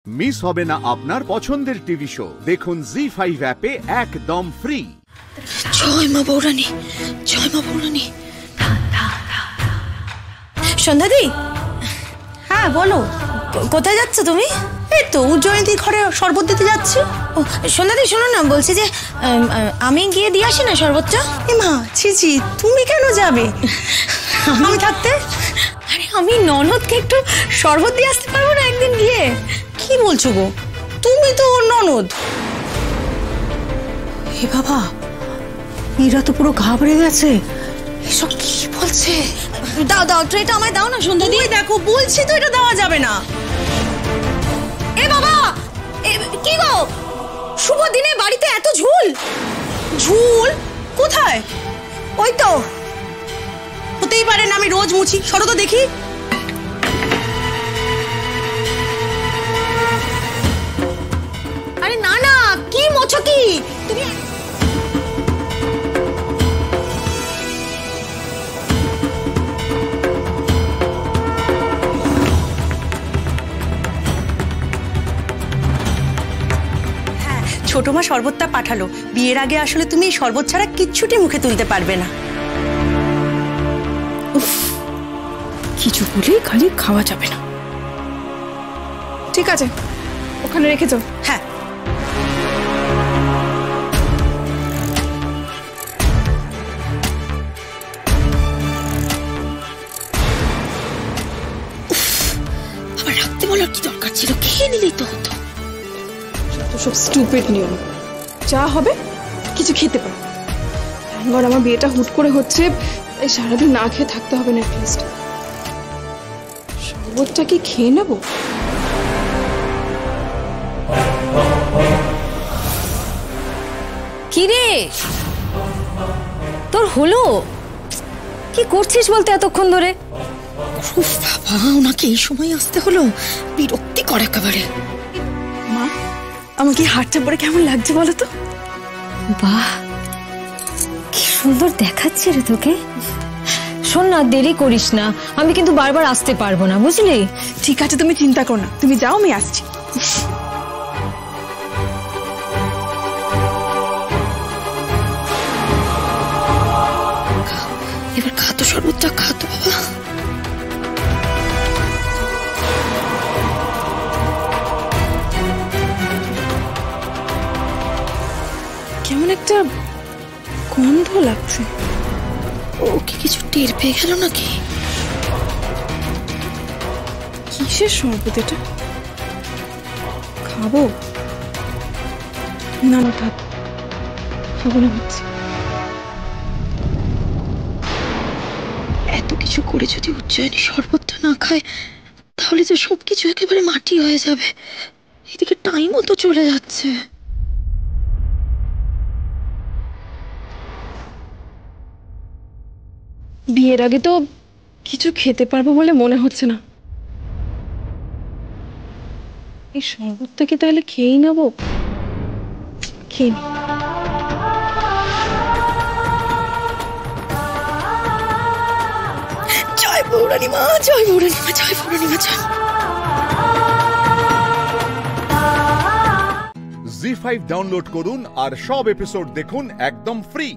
Miss হবে না আপনার পছন্দের টিভি শো। দেখুন জি5 অ্যাপে একদম ফ্রি। জয় মা বৌরানী, জয় মা বৌরানী। সন্ধ্যাদি, হ্যাঁ বলো, কোথায় যাচ্ছ তুমি? এই তো উজ্জয়িনীর ঘরে শরবত দিতে যাচ্ছি। ও সন্ধ্যাদি শোনো না, বলছি যে আমি গিয়ে দিয়ে আসি না শরবতটা? এ মা ছি, তুমি কেন যাবে? আমি থাকতে? আরে আমি ননদকে একটু শরবত দিয়ে আসতে পারবো না একদিন গিয়ে? কি বলছো গো, তুমি তো ওর ননদ। হে বাবা, এরা তো পুরো ঘাবড়ে গেছে। এসব কি বলছে? দাও ট্রেটা আমায় দাও না সন্ধ্যাদি। দেখো বলছি তো এটা দেওয়া যাবে না। এ বাবা, কি গো, শুভ দিনে বাড়িতে এত ঝুল? ঝুল কোথায়? ওই তো, হতেই পারে না আমি রোজ মুছি। সরো তো দেখি। আরে না না, কি মোছো কি তুমি? ছোট মা শরবতটা পাঠালো। বিয়ের আগে আসলে তুমি এই শরবত ছাড়া কিচ্ছুটি মুখে তুলতে পারবে না। কিছু বলেই খালি খাওয়া যাবে না। ঠিক আছে, ওখানে রেখে যাও। হ্যাঁ আবার রাখতে বলার কি দরকার ছিল? খেয়ে নিলেই তো হতো। সব স্টুপিড নিয়ম। যা হবে কিছু খেতে পারো। এবার আমার বিয়েটা হুট করে হচ্ছে, সারাদিন না খেয়ে থাকতে হবে না। অ্যাটলিস্ট শরবতটা কি খেয়ে নেবো? কি রে, তোর হলো? কি করছিস বলতে এতক্ষণ ধরে? বাবা, ওনাকে এই সময় আসতে হলো, বিরক্তিকর একেবারে। মা, আমাকে হাতটা পরে কেমন লাগছে বলো তো? বাহ, কি সুন্দর দেখাচ্ছে রে তোকে। শোন না, দেরি করিস না, আমি কিন্তু বারবার আসতে পারবো না, বুঝলি? ঠিক আছে, তুমি চিন্তা করো না, তুমি যাও, আমি আসছি। এবার খাতো শরবতটা, খাতো বাবা। কেমন একটা গন্ধ লাগছে। ও কি কিছু টের পেয়ে গেল নাকি? কিসের শরবত এটা? খাবো না? না থাক, খাবো না ভাবছি। এত কিছু করে যদি উজ্জয়িনী শরবতটা না খায়, তাহলে যে সবকিছু একেবারে মাটি হয়ে যাবে। এদিকে টাইমও তো চলে যাচ্ছে। বিয়ের আগে তো কিছু খেতে পারবো বলে মনে হচ্ছে না। এই শরবতটা কি তাহলে খেয়েই নেবো? খেয়ে নি। জয় বৌরানী মা, জয় বৌরানী মা, জয় বৌরানী মা, জয়। জি5 ডাউনলোড করুন আর সব এপিসোড দেখুন একদম ফ্রি।